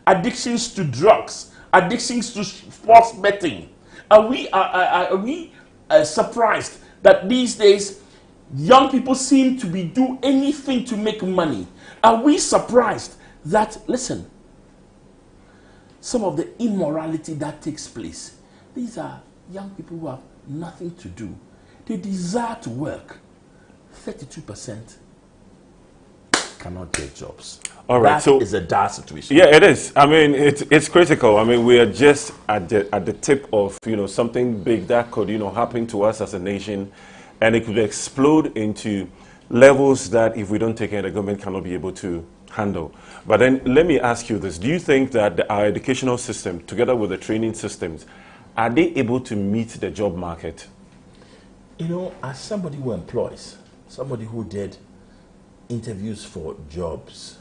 addictions to drugs, addictions to sports betting. Are we surprised that these days young people seem to be do anything to make money? Are we surprised that, listen, some of the immorality that takes place, these are young people who have nothing to do. They desire to work. 32% cannot get jobs. All right, That is a dire situation. Yeah, it is. I mean, it's critical. I mean, we are just at the tip of, something big that could, happen to us as a nation, and it could explode into levels that if we don't take care, the government cannot be able to handle. But then let me ask you this. Do you think that our educational system, together with the training systems, are they able to meet the job market? As somebody who employs, somebody who did interviews for jobs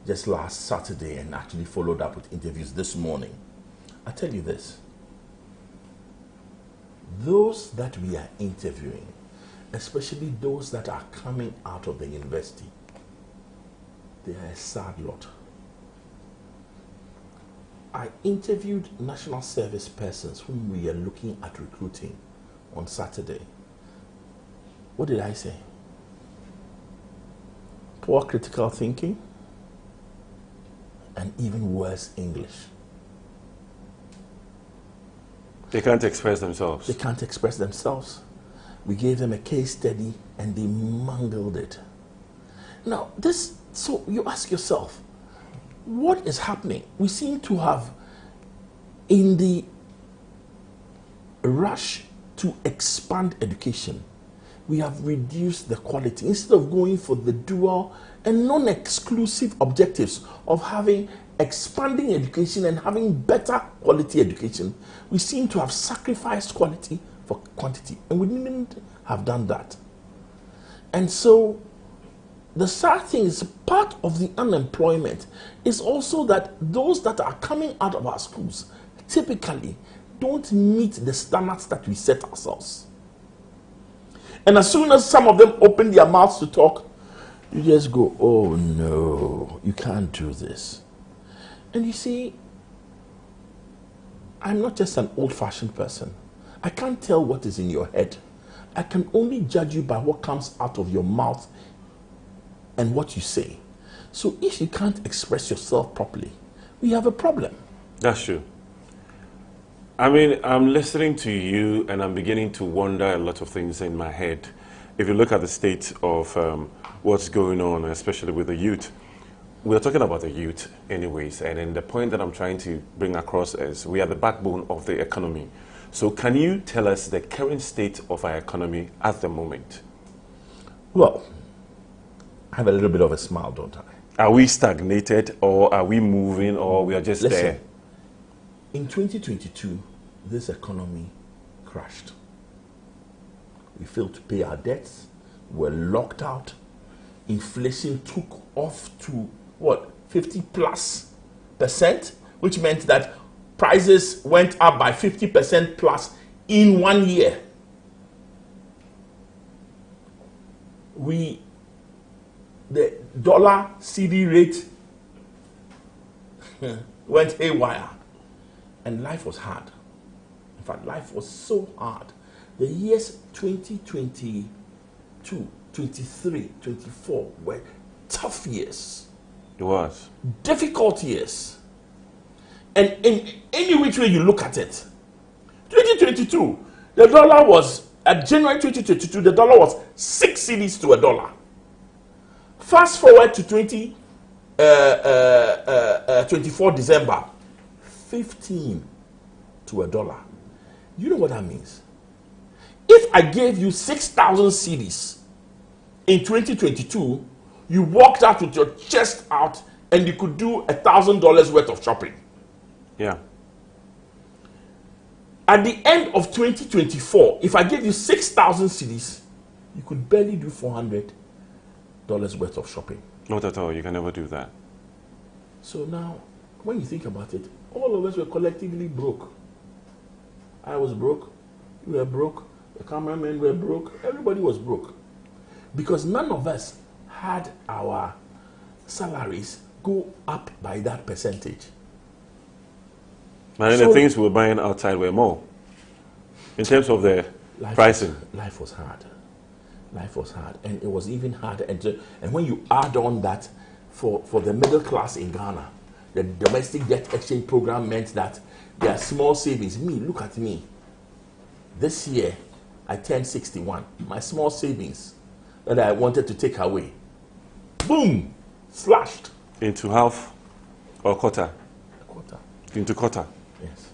just last Saturday and actually followed up with interviews this morning, I tell you this. Those that we are interviewing, especially those that are coming out of the university, they are a sad lot. I interviewed national service persons whom we are looking at recruiting on Saturday. What did I say? Poor critical thinking and even worse English. They can't express themselves. They can't express themselves. We gave them a case study and they mangled it. Now, so you ask yourself, what is happening? We seem to have, in the rush to expand education, we have reduced the quality. Instead of going for the dual and non-exclusive objectives of having expanding education and having better quality education, we seem to have sacrificed quality for quantity. And we didn't have done that. And so the sad thing is, part of the unemployment is also that those that are coming out of our schools typically don't meet the standards that we set ourselves. And as soon as some of them open their mouths to talk, you just go, oh no, you can't do this. And you see, I'm not just an old-fashioned person. I can't tell what is in your head. I can only judge you by what comes out of your mouth and what you say. So if you can't express yourself properly, we have a problem. That's true. I mean, I'm listening to you and I'm beginning to wonder a lot of things in my head. If you look at the state of what's going on, especially with the youth, we're talking about the youth anyways, and then the point that I'm trying to bring across is we are the backbone of the economy. So can you tell us the current state of our economy at the moment? Well, I have a little bit of a smile, don't I? Are we stagnated, or are we moving, or we are just there? In 2022, this economy crashed. We failed to pay our debts. We're locked out. Inflation took off to, 50+%, which meant that prices went up by 50% plus in 1 year. The dollar CD rate went haywire. And life was hard. In fact, life was so hard. The years 2022, 23, 24 were tough years. It was. Difficult years. And in any which way you look at it, 2022, the dollar was, at January 2022, the dollar was 6 cedis to a dollar. Fast forward to 24 December, 15 to a dollar. You know what that means? If I gave you 6,000 cedis in 2022, you walked out with your chest out and you could do $1,000 worth of shopping. Yeah. At the end of 2024, if I gave you 6,000 cedis, you could barely do $400 worth of shopping. Not at all. You can never do that. So now, when you think about it, all of us were collectively broke. I was broke. You were broke. The cameramen were broke. Everybody was broke. Because none of us had our salaries go up by that percentage. And So the things we were buying outside were more in terms of the pricing. Life was hard. Life was hard, and it was even harder. And when you add on that, for the middle class in Ghana, the domestic debt exchange program meant that there are small savings. Me, look at me. This year, I turned 61. My small savings that I wanted to take away, boom, slashed. Into half or quarter? A quarter. Into quarter. Yes.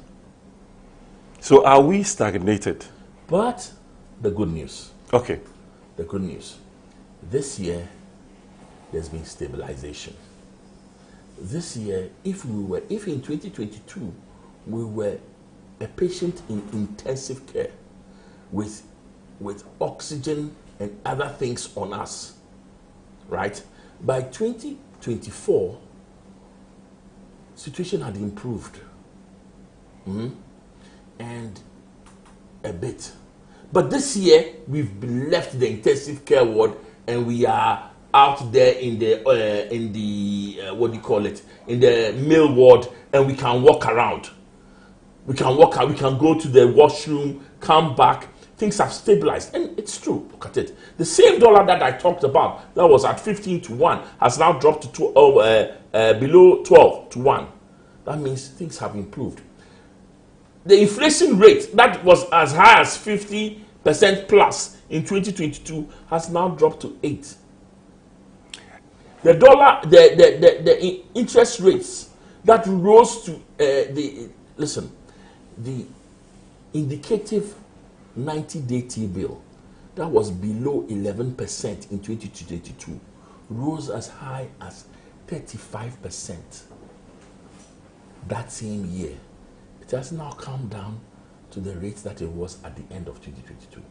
So are we stagnated? But the good news. Okay. The good news. This year, there's been stabilization. This year, if in 2022 we were a patient in intensive care with oxygen and other things on us, right? By 2024, situation had improved, and a bit. But this year, we've been left the intensive care ward, and we are out there in the what do you call it, in the male ward, and we can walk around. We can walk out. We can go to the washroom, come back. Things have stabilized, and it's true. Look at it. The same dollar that I talked about that was at 15 to 1 has now dropped to below 12 to 1. That means things have improved. The inflation rate that was as high as 50% plus in 2022 has now dropped to 8. The dollar, the interest rates that rose to the indicative 90-day T-bill that was below 11% in 2022 rose as high as 35% that same year. It has now come down to the rate that it was at the end of 2022.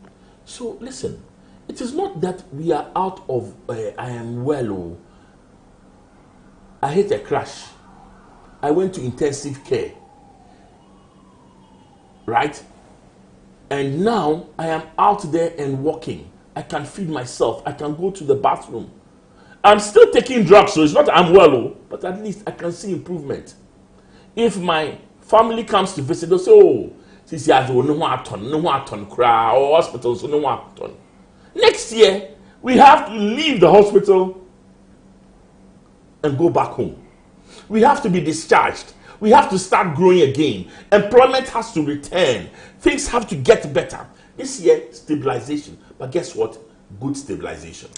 So listen, it is not that we are out of I am well, or I hit a crash. I went to intensive care, right? And now I am out there and walking. I can feed myself. I can go to the bathroom. I'm still taking drugs, so it's not I'm well, but at least I can see improvement. If my family comes to visit, they'll say, oh, since you have no one cry, or hospitals, no one. Next year, we have to leave the hospital and go back home. We have to be discharged. We have to start growing again. Employment has to return. Things have to get better. This year, stabilization. But guess what? Good stabilization.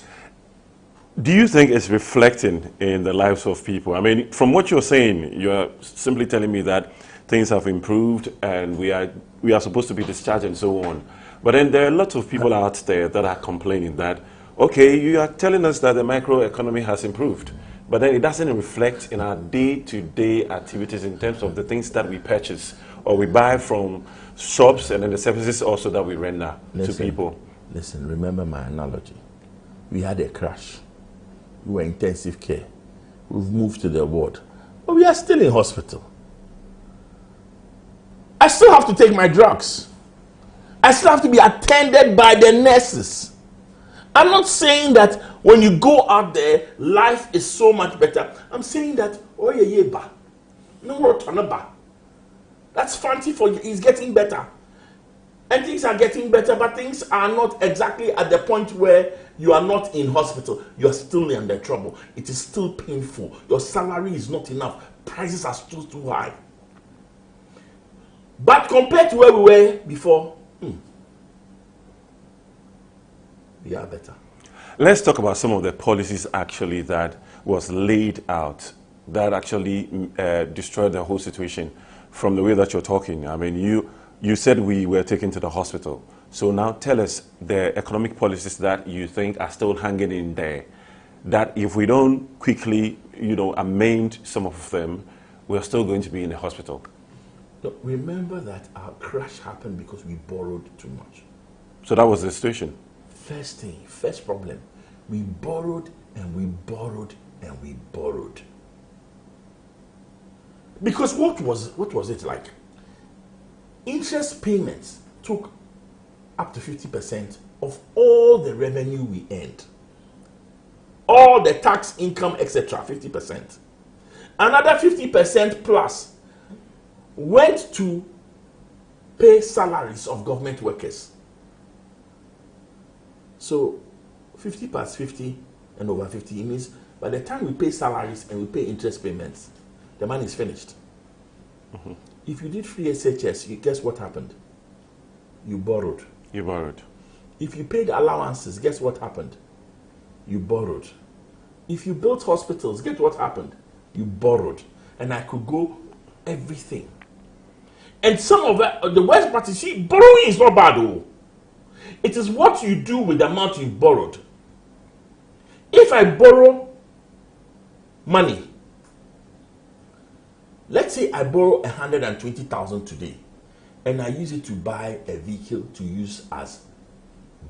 Do you think it's reflecting in the lives of people? I mean, from what you're saying, you're simply telling me that things have improved and we are supposed to be discharged and so on. But then there are lots of people out there that are complaining that, okay, you are telling us that the microeconomy has improved, but then it doesn't reflect in our day-to-day activities in terms of the things that we purchase or we buy from shops, and then the services also that we render to people. Listen, remember my analogy. We had a crash. We were in intensive care. We've moved to the ward. But we are still in hospital. I still have to take my drugs. I still have to be attended by the nurses. I'm not saying that when you go out there, life is so much better. I'm saying that, oh yeah, no more turnover. That's fancy for you. It's getting better. And things are getting better, but things are not exactly at the point where you are not in hospital. You are still under trouble. It is still painful. Your salary is not enough. Prices are still too high. But compared to where we were before, we are better. Let's talk about some of the policies actually that was laid out that actually destroyed the whole situation from the way that you're talking. I mean, you said we were taken to the hospital. So now tell us the economic policies that you think are still hanging in there, that if we don't quickly, amend some of them, we're still going to be in the hospital. Look, remember that our crash happened because we borrowed too much. So that was the situation. First problem, we borrowed and we borrowed and we borrowed. Because what was it like? Interest payments took up to 50% of all the revenue we earned. All the tax, income, etc., 50%. Another 50% plus went to pay salaries of government workers. So 50 plus 50 and over 50, it means by the time we pay salaries and we pay interest payments, the money is finished. If you did free SHS, guess what happened? You borrowed. You borrowed. If you paid allowances, guess what happened? You borrowed. If you built hospitals, guess what happened? You borrowed. And I could go everything. And some of the worst part is, see, borrowing is not bad, though. It is what you do with the amount you borrowed. If I borrow money, let's say I borrow 120,000 today, and I use it to buy a vehicle to use as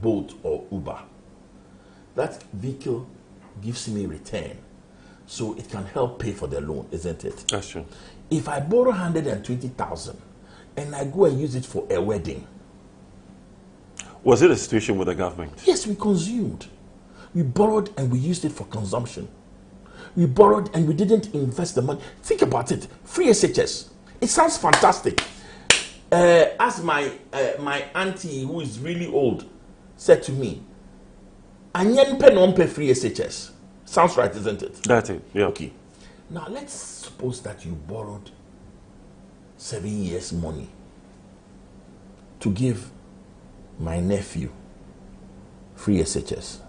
Bolt or Uber. That vehicle gives me return, so it can help pay for the loan, isn't it? That's true. If I borrow 120,000 and I go and use it for a wedding. Was it a situation with the government? Yes, we consumed. We borrowed and we used it for consumption. We borrowed and we didn't invest the money. Think about it. Free SHS. It sounds fantastic. As my auntie, who is really old, said to me, "Anyen pe non pe free SHS." Sounds right, isn't it? That's it. Yeah. Okay. Now let's suppose that you borrowed 7 years' money to give my nephew free SHS.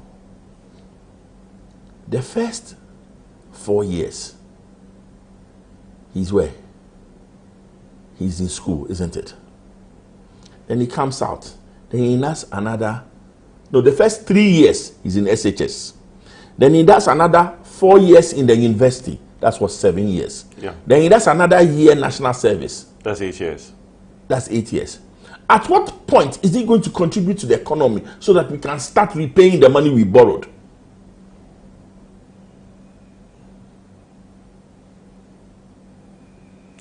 The first 4 years, he's where? He's in school, isn't it? Then he comes out. Then he does another. No, the first 3 years, he's in SHS. Then he does another 4 years in the university. That's what, 7 years. Yeah. Then he does another year national service. That's 8 years. That's 8 years. At what point is he going to contribute to the economy so that we can start repaying the money we borrowed?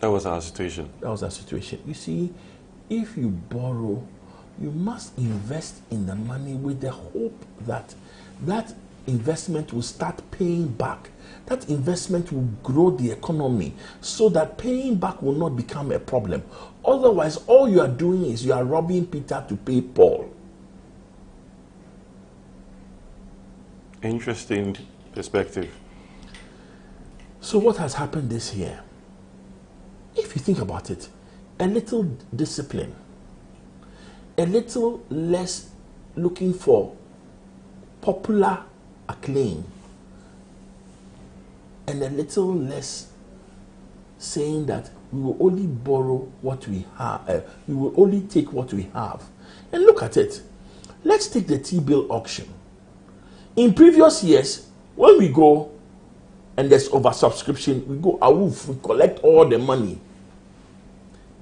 That was our situation. That was our situation. You see, if you borrow, you must invest in the money with the hope that that investment will start paying back. That investment will grow the economy so that paying back will not become a problem. Otherwise, all you are doing is you are robbing Peter to pay Paul. Interesting perspective. So what has happened this year? If you think about it, a little discipline, a little less looking for popular acclaim, and a little less saying that we will only borrow what we have, we will only take what we have. And look at it. Let's take the T-bill auction. In previous years, when we go and there's oversubscription, we go awoof, we collect all the money.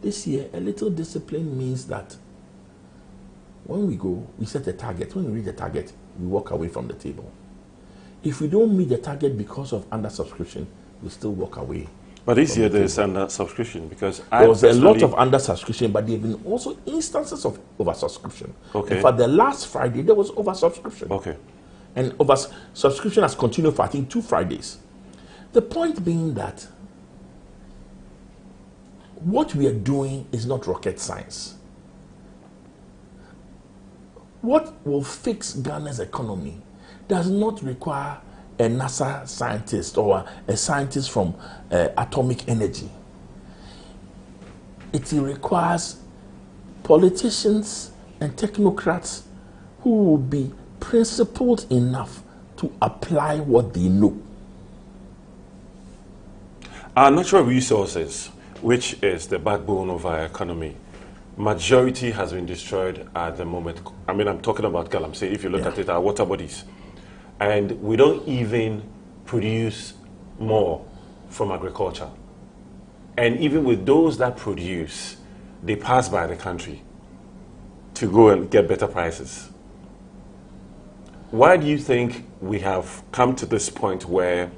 This year, a little discipline means that when we go, we set a target. When we reach the target, we walk away from the table. If we don't meet the target because of undersubscription, we still walk away. But this year there's under-subscription because there was a lot of under-subscription, but there have been also instances of over-subscription. Okay. In fact, the last Friday, there was over-subscription. Okay. And over-subscription has continued for, I think, 2 Fridays. The point being that what we are doing is not rocket science. What will fix Ghana's economy does not require a NASA scientist or a scientist from atomic energy. It requires politicians and technocrats who will be principled enough to apply what they know. Our natural resources, which is the backbone of our economy, majority has been destroyed at the moment. I mean, I'm talking about Galamsey. If you look at it, our water bodies. And we don't even produce more from agriculture. And even with those that produce, they pass by the country to go and get better prices. Why do you think we have come to this point where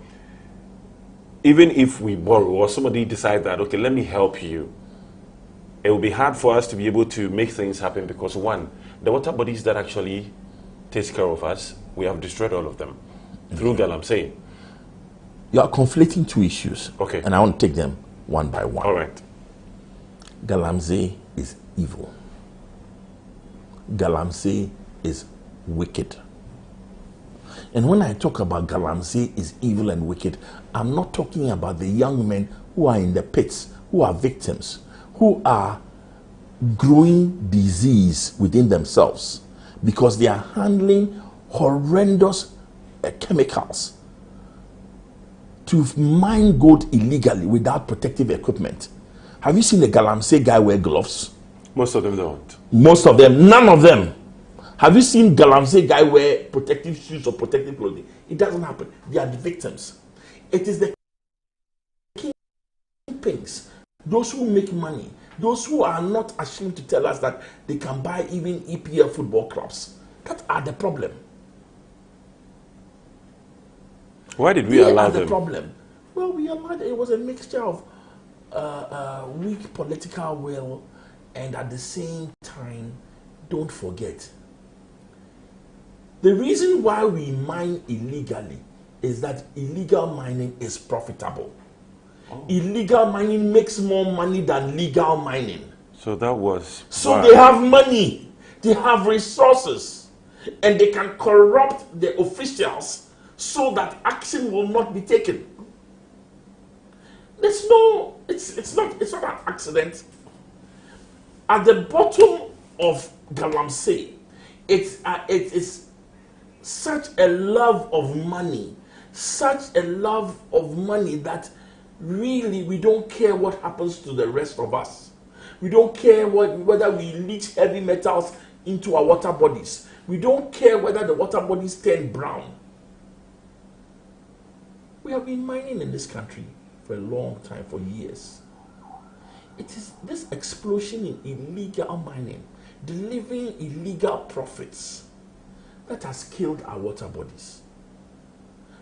even if we borrow or somebody decides that, okay, let me help you, it will be hard for us to be able to make things happen because, one, the water bodies that actually takes care of us, we have destroyed all of them through Galamsey. You are conflating two issues. Okay. And I want to take them one by one. All right. Galamsey is evil. Galamsey is wicked. And when I talk about Galamsey is evil and wicked, I'm not talking about the young men who are in the pits, who are victims, who are growing disease within themselves because they are handling horrendous chemicals to mine gold illegally without protective equipment. Have you seen a Galamsey guy wear gloves? Most of them don't. Most of them, none of them. Have you seen Galamsey guy wear protective shoes or protective clothing? It doesn't happen. They are the victims. It is the kingpins, those who make money, those who are not ashamed to tell us that they can buy even EPL football clubs. That are the problem. Why did we allow them? The problem. Well, we allowed it. It was a mixture of weak political will, and at the same time, don't forget, the reason why we mine illegally is that illegal mining is profitable. Oh. Illegal mining makes more money than legal mining. So that was... So wow. They have money, they have resources, and they can corrupt the officials so that action will not be taken. There's no, it's not an accident. At the bottom of Galamsey, it is such a love of money, that really we don't care what happens to the rest of us. We don't care whether we leach heavy metals into our water bodies. We don't care whether the water bodies turn brown. We have been mining in this country for a long time, for years. It is this explosion in illegal mining, delivering illegal profits, that has killed our water bodies.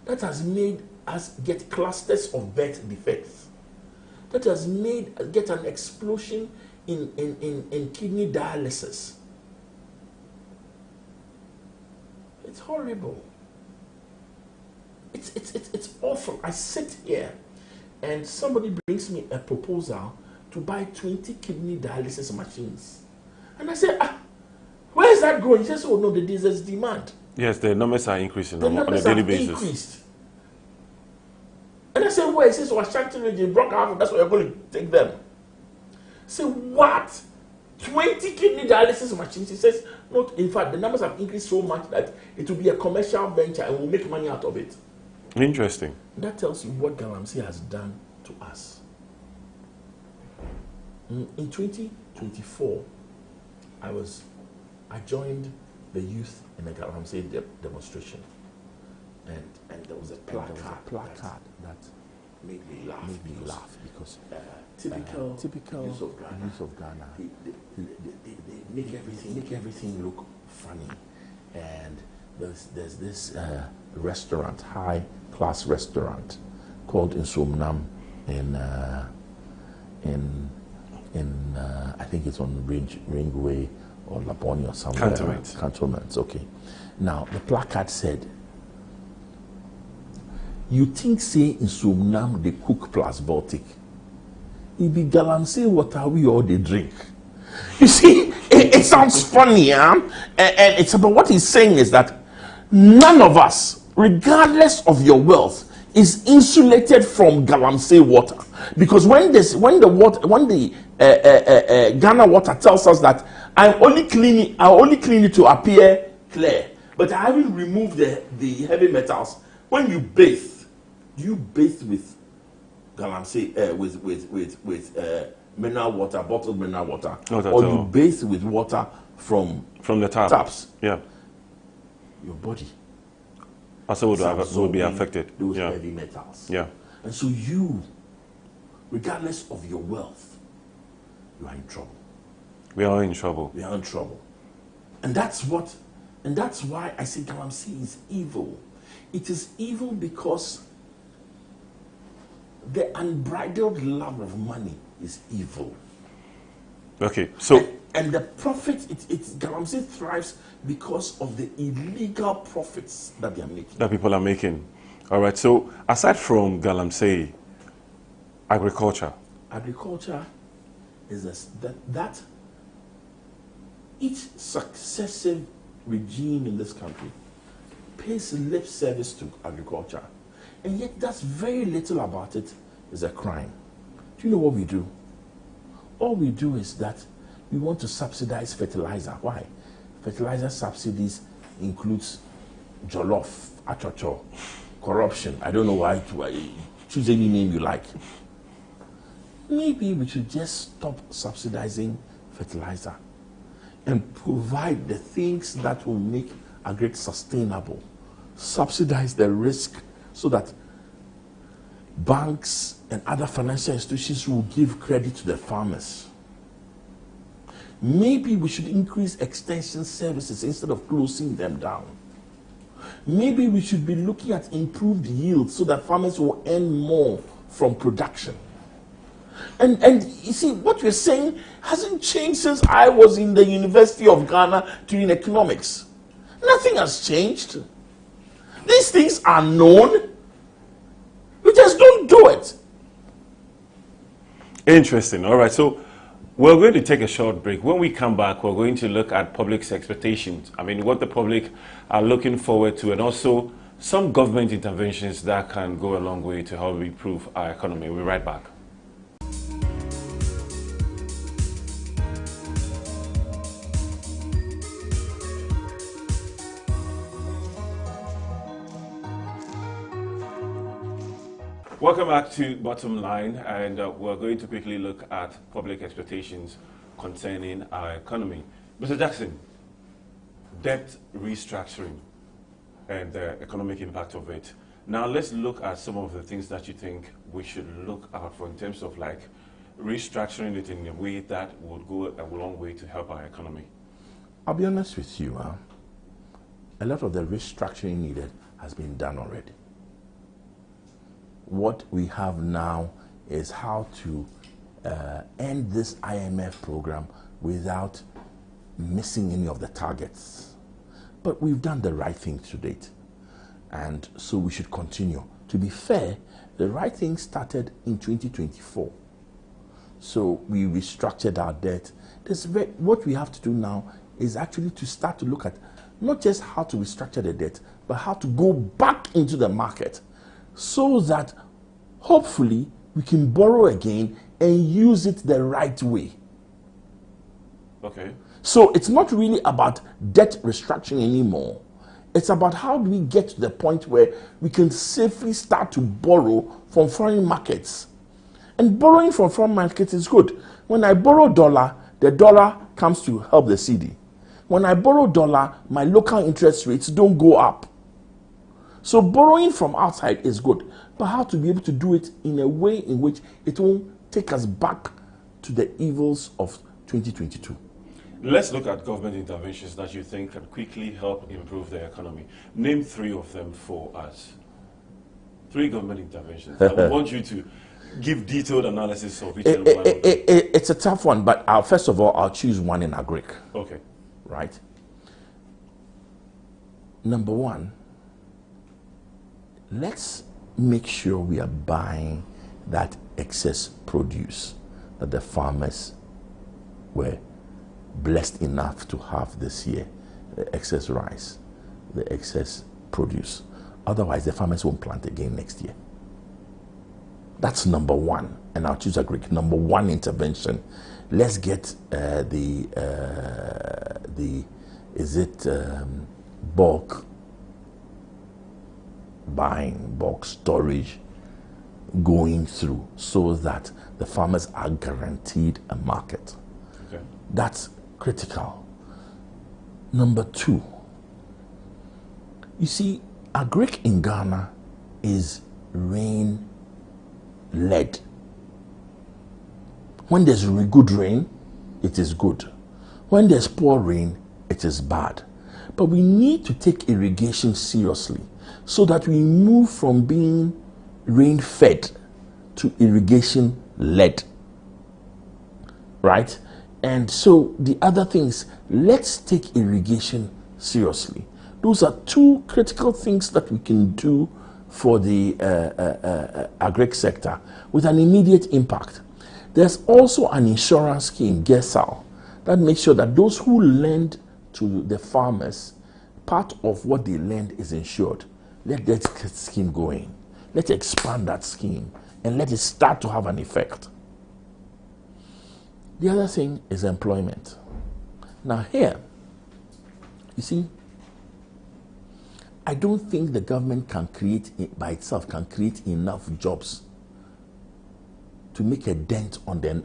That has made us get clusters of birth defects. That has made us get an explosion in kidney dialysis. It's horrible. It's awful. I sit here and somebody brings me a proposal to buy 20 kidney dialysis machines. And I say, where is that going? He says, oh no, there's demand. Yes, the numbers are increasing on a daily basis. Increased. And I said, where? He says, Ashanti region, Brock Harbour, that's where you're going to take them. I say, what? 20 kidney dialysis machines? He says, no, in fact, the numbers have increased so much that it will be a commercial venture and we'll make money out of it. Interesting. That tells you what Galamsey has done to us. In 2024, I joined the youth in a Galamsey demonstration, and there was a placard that made me laugh because typical youth of Ghana, they make everything look funny, and there's this restaurant, high class restaurant called Insomnam in I think it's on Ringway or Laboni or somewhere. Cantonments, okay. Now the placard said, you think say Insomnam they cook plus Baltic. It be Galamsey water we all they drink. You see, it sounds funny, huh? And it's about what he's saying is that none of us, regardless of your wealth, is insulated from Galamsey water. Because when the Ghana water tells us that I only clean it to appear clear, but I haven't removed the heavy metals. When you bathe, do you bathe with Galamsey with mineral water, bottled mineral water, or you bathe with water from the taps? Yeah. Your body also would be affected. Those heavy metals. Yeah. And so you, regardless of your wealth, you are in trouble. We are in trouble. We are in trouble. And that's why I say Galamsey is evil. It is evil because the unbridled love of money is evil. Okay, so and the profit, Galamsey thrives because of the illegal profits that they are making. That people are making. All right. So aside from galamsey, agriculture. Agriculture is that each successive regime in this country pays lip service to agriculture, and yet does very little about it. Is a crime. Do you know what we do? All we do is that we want to subsidize fertilizer. Why? Fertilizer subsidies includes jollof, achocho, corruption. I don't know why. Choose any name you like. Maybe we should just stop subsidizing fertilizer and provide the things that will make agri sustainable. Subsidize the risk so that banks and other financial institutions will give credit to the farmers. Maybe we should increase extension services instead of closing them down. Maybe we should be looking at improved yield so that farmers will earn more from production. And you see, what we're saying hasn't changed since I was in the University of Ghana doing economics. Nothing has changed. These things are known. We just don't do it. Interesting. All right. So we're going to take a short break. When we come back, we're going to look at public's expectations. I mean, what the public are looking forward to, and also some government interventions that can go a long way to help improve our economy. We'll be right back. Welcome back to Bottomline, and we're going to quickly look at public expectations concerning our economy. Mr. Jackson, debt restructuring and the economic impact of it. Now let's look at some of the things that you think we should look out for in terms of like restructuring it in a way that would go a long way to help our economy. I'll be honest with you, a lot of the restructuring needed has been done already. What we have now is how to end this IMF program without missing any of the targets. But we've done the right thing to date, and so we should continue. To be fair, the right thing started in 2024. So we restructured our debt. What we have to do now is actually to start to look at not just how to restructure the debt, but how to go back into the market, so that hopefully we can borrow again and use it the right way. Okay. So it's not really about debt restructuring anymore. It's about how do we get to the point where we can safely start to borrow from foreign markets. And borrowing from foreign markets is good. When I borrow dollar, the dollar comes to help the cedi. When I borrow dollar, my local interest rates don't go up. So borrowing from outside is good, but how to be able to do it in a way in which it won't take us back to the evils of 2022. Let's look at government interventions that you think can quickly help improve the economy. Name 3 of them for us. 3 government interventions. I want you to give detailed analysis of each one of them. It's a tough one, but first of all, I'll choose one in agric. Okay. Right? Number 1, let's make sure we are buying that excess produce that the farmers were blessed enough to have this year, the excess rice, the excess produce. Otherwise, the farmers won't plant again next year. That's number 1, and I'll choose agric. Number 1 intervention. Let's get bulk buying, bulk storage going through, so that the farmers are guaranteed a market. Okay. That's critical. Number 2, you see, agric in Ghana is rain-led. When there's good rain, it is good. When there's poor rain, it is bad. But we need to take irrigation seriously, so that we move from being rain-fed to irrigation-led. Right? And so the other things, let's take irrigation seriously. Those are 2 critical things that we can do for the agric sector with an immediate impact. There's also an insurance scheme, GESAL, that makes sure that those who lend to the farmers, part of what they lend is insured. Let that scheme go in. Let's expand that scheme and let it start to have an effect. The other thing is employment. Now here, you see, I don't think the government can create by itself can create enough jobs to make a dent on the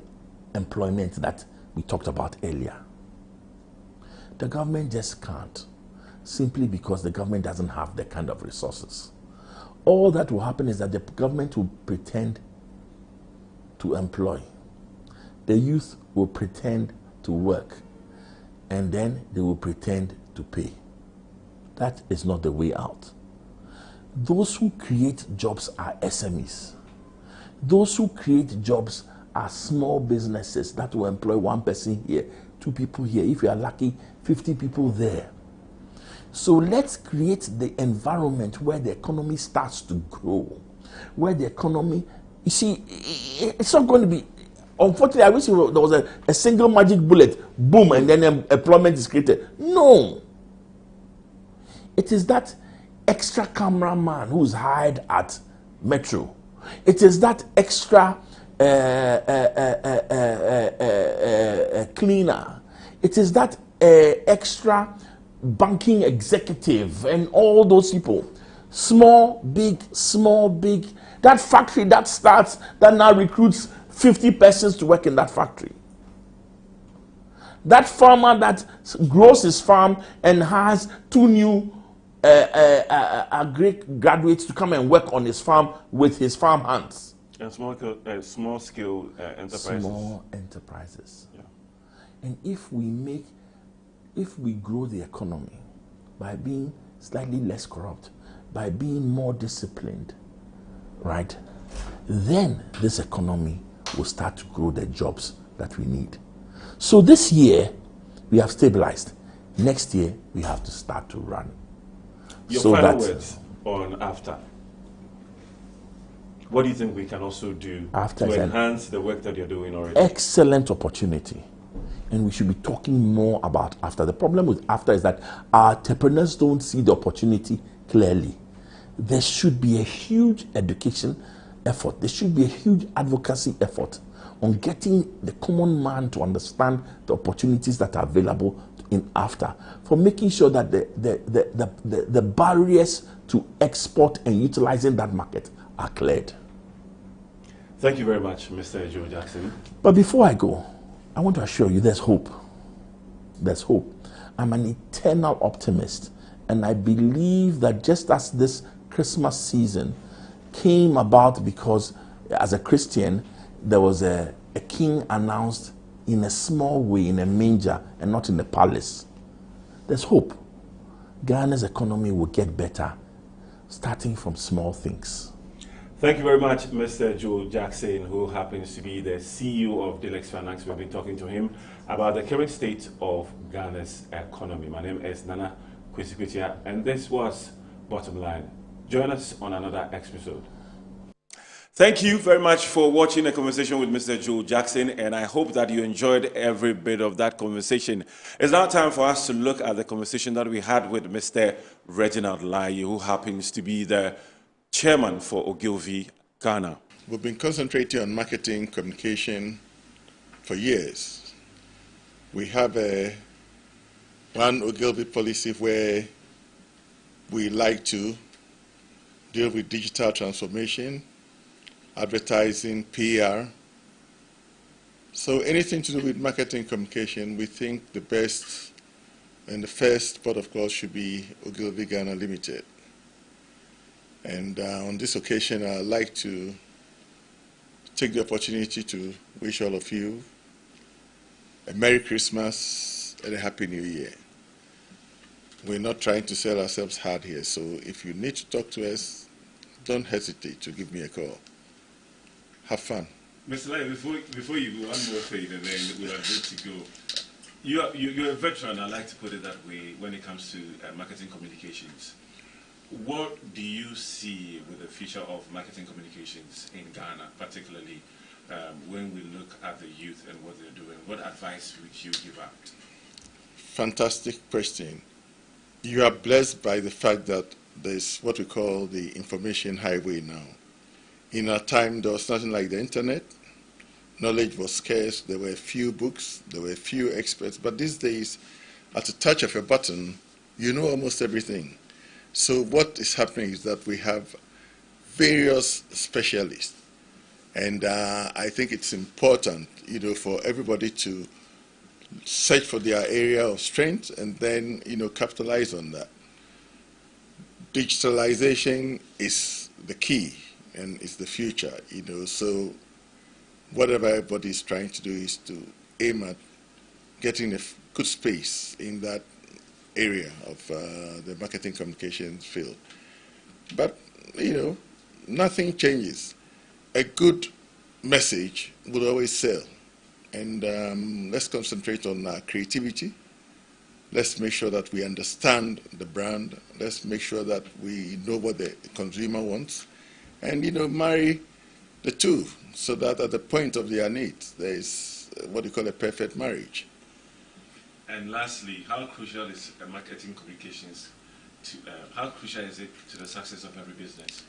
employment that we talked about earlier. The government just can't, simply because the government doesn't have the kind of resources. All that will happen is that the government will pretend to employ. The youth will pretend to work, and then they will pretend to pay. That is not the way out. Those who create jobs are SMEs. Those who create jobs are small businesses that will employ one person here, two people here. If you are lucky, 50 people there. So let's create the environment where the economy starts to grow, where the economy, you see, it's not going to be, unfortunately, I wish there was a single magic bullet, boom, and then employment is created. No. It is that extra cameraman who's hired at Metro. It is that extra cleaner. It is that extra banking executive and all those people. Small, big, small, big. That factory that starts, that now recruits 50 persons to work in that factory. That farmer that grows his farm and has 2 new agric graduates to come and work on his farm with his farm hands. And small scale enterprises. Small enterprises. Yeah. And if we grow the economy by being slightly less corrupt, by being more disciplined, right, then this economy will start to grow the jobs that we need. So this year, we have stabilized. Next year, we have to start to run. Your final words on after. What do you think we can also do to enhance the work that you're doing already? Excellent opportunity. And we should be talking more about after. The problem with after is that our entrepreneurs don't see the opportunity clearly. There should be a huge education effort. There should be a huge advocacy effort on getting the common man to understand the opportunities that are available in after, for making sure that the barriers to export and utilizing that market are cleared. Thank you very much, Mr. Joe Jackson. But before I go, I want to assure you there's hope. There's hope. I'm an eternal optimist, and I believe that just as this Christmas season came about because as a Christian, there was a king announced in a small way, in a manger, and not in a palace. There's hope. Ghana's economy will get better, starting from small things. Thank you very much, Mr. Joe Jackson, who happens to be the CEO of Deluxe Finance. We've been talking to him about the current state of Ghana's economy. My name is Nana Kwesi, and this was Bottomline. Join us on another episode. Thank you very much for watching a conversation with Mr. Joe Jackson, and I hope that you enjoyed every bit of that conversation. It's now time for us to look at the conversation that we had with Mr. Reginald Lai, who happens to be the chairman for Ogilvy Ghana. We've been concentrating on marketing communication for years. We have one Ogilvy policy where we like to deal with digital transformation, advertising, PR. So anything to do with marketing communication, we think the best and the first port of call should be Ogilvy Ghana Limited. And on this occasion, I'd like to take the opportunity to wish all of you a Merry Christmas and a Happy New Year. We're not trying to sell ourselves hard here, so if you need to talk to us, don't hesitate to give me a call. Have fun. Mr. Lai, before you go, one more thing, and then we are good to go. You're a veteran, I like to put it that way, when it comes to marketing communications. What do you see with the future of marketing communications in Ghana, particularly when we look at the youth and what they're doing? What advice would you give out? Fantastic question. You are blessed by the fact that there's what we call the information highway now. In our time, there was nothing like the internet. Knowledge was scarce. There were few books. There were few experts. But these days, at the touch of a button, you know almost everything. So what is happening is that we have various specialists. And I think it's important, for everybody to search for their area of strength and then, capitalize on that. Digitalization is the key and is the future, so whatever everybody is trying to do is to aim at getting a good space in that area of the marketing communications field. But, nothing changes. A good message will always sell. And let's concentrate on our creativity. Let's make sure that we understand the brand. Let's make sure that we know what the consumer wants. And, marry the two so that at the point of their needs, there is what you call a perfect marriage. And lastly, how crucial is marketing communications how crucial is it to the success of every business?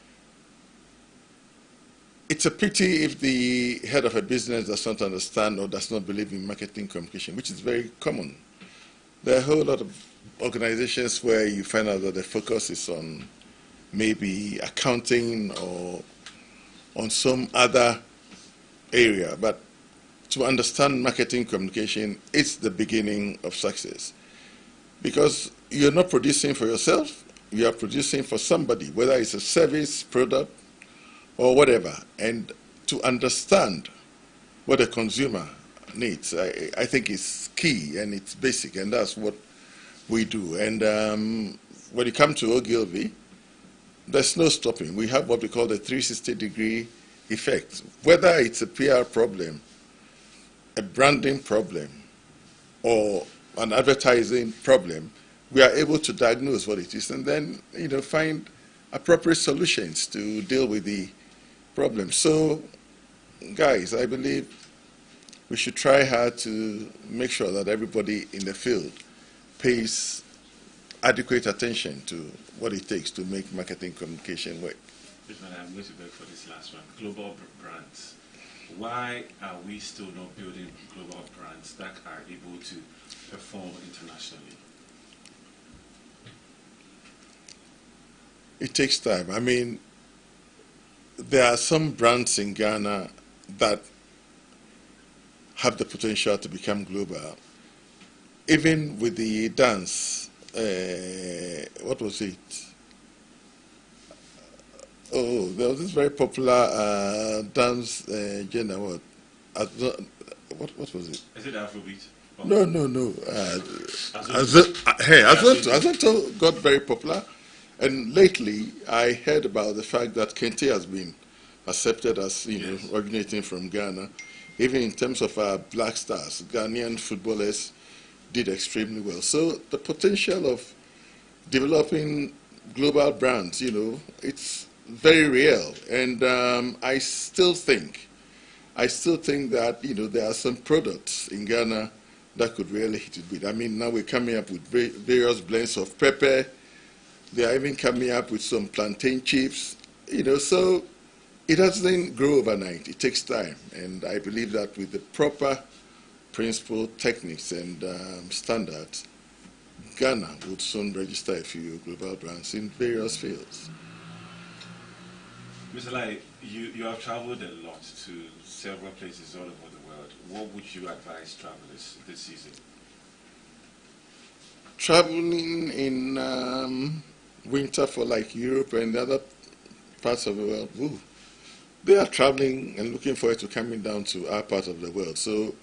It's a pity if the head of a business does not understand or does not believe in marketing communication, which is very common. There are a whole lot of organizations where you find out that the focus is on maybe accounting or on some other area. But to understand marketing communication, it's the beginning of success. Because you're not producing for yourself, you are producing for somebody, whether it's a service, product, or whatever. And to understand what a consumer needs, I think is key and it's basic, and that's what we do. And when you come to Ogilvy, there's no stopping. We have what we call the 360-degree effect. Whether it's a PR problem, a branding problem, or an advertising problem, we are able to diagnose what it is and then find appropriate solutions to deal with the problem. So, guys, I believe we should try hard to make sure that everybody in the field pays adequate attention to what it takes to make marketing communication work. I'm going to beg for this last one. Global brands. Why are we still not building global brands that are able to perform internationally? It takes time. I mean, there are some brands in Ghana that have the potential to become global. Even with the dance, what was it? Oh, there was this very popular dance genre. What was it? Is it Afrobeat? No. Azonto got very popular. And lately, I heard about the fact that Kente has been accepted as, originating from Ghana. Even in terms of our black stars, Ghanaian footballers did extremely well. So the potential of developing global brands, it's very real. And I still think that, there are some products in Ghana that could really hit it with. I mean, now we're coming up with various blends of pepper. They are even coming up with some plantain chips, so it doesn't grow overnight. It takes time. And I believe that with the proper principle, techniques, and standards, Ghana would soon register a few global brands in various fields. Mr. Lai, you have traveled a lot to several places all over the world. What would you advise travelers this season? Traveling in winter for like Europe and the other parts of the world, they are traveling and looking forward to coming down to our part of the world. So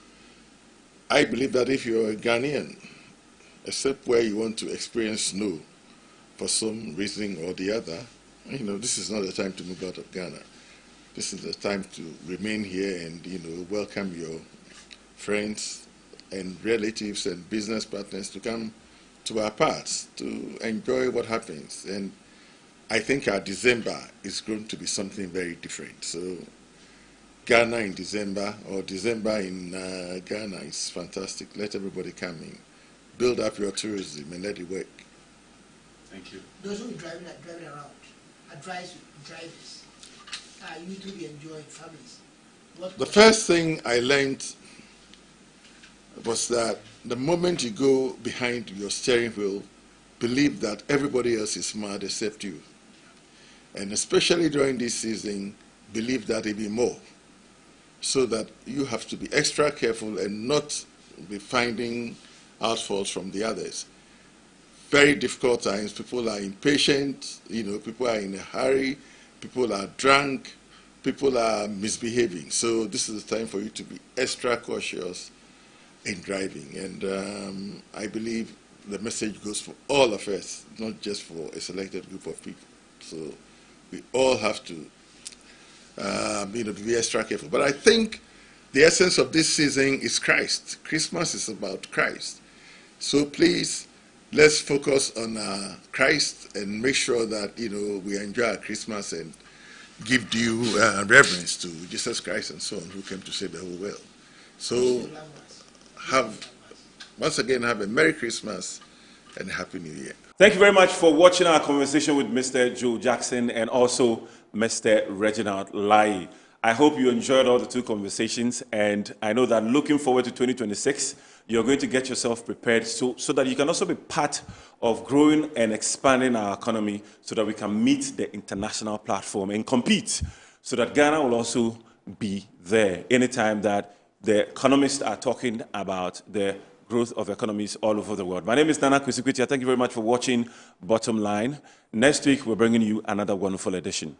I believe that if you're a Ghanaian, except where you want to experience snow for some reason or the other, this is not the time to move out of Ghana. This is the time to remain here and, welcome your friends and relatives and business partners to come to our parts to enjoy what happens. And I think our December is going to be something very different. So Ghana in December, or December in Ghana, is fantastic. Let everybody come in. Build up your tourism and let it work. Thank you. Those who are driving around, advise drivers. You to be enjoying families. The first thing I learned was that the moment you go behind your steering wheel, believe that everybody else is mad except you. And especially during this season, believe that it be more. So that you have to be extra careful and not be finding outfalls from the others. Very difficult times. People are impatient, people are in a hurry, people are drunk, people are misbehaving. So this is the time for you to be extra cautious in driving. And I believe the message goes for all of us, not just for a selected group of people. So we all have to be extra careful. But I think the essence of this season is Christ. Christmas is about Christ. So please, let's focus on Christ and make sure that we enjoy our Christmas and give due reverence to Jesus Christ and so on, who came to save the whole world. So once again, have a Merry Christmas and a Happy New Year. Thank you very much for watching our conversation with Mr. Joe Jackson and also Mr. Reginald Lai. I hope you enjoyed all the two conversations, and I know that looking forward to 2026, you're going to get yourself prepared so that you can also be part of growing and expanding our economy so that we can meet the international platform and compete so that Ghana will also be there anytime that the economists are talking about the growth of economies all over the world. My name is Nana Kwesikwiti. Thank you very much for watching Bottom Line. Next week, we're bringing you another wonderful edition.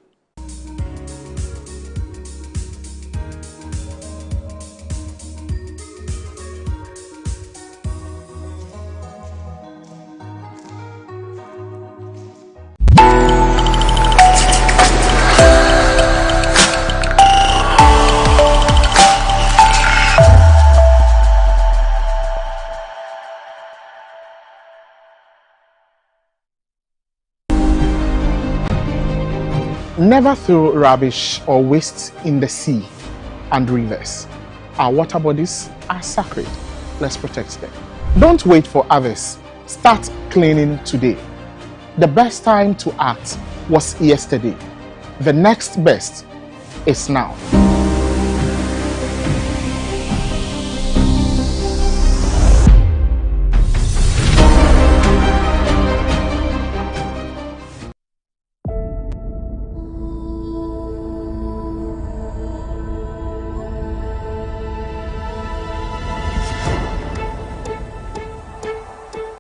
Never throw rubbish or waste in the sea and rivers. Our water bodies are sacred. Let's protect them. Don't wait for others. Start cleaning today. The best time to act was yesterday. The next best is now.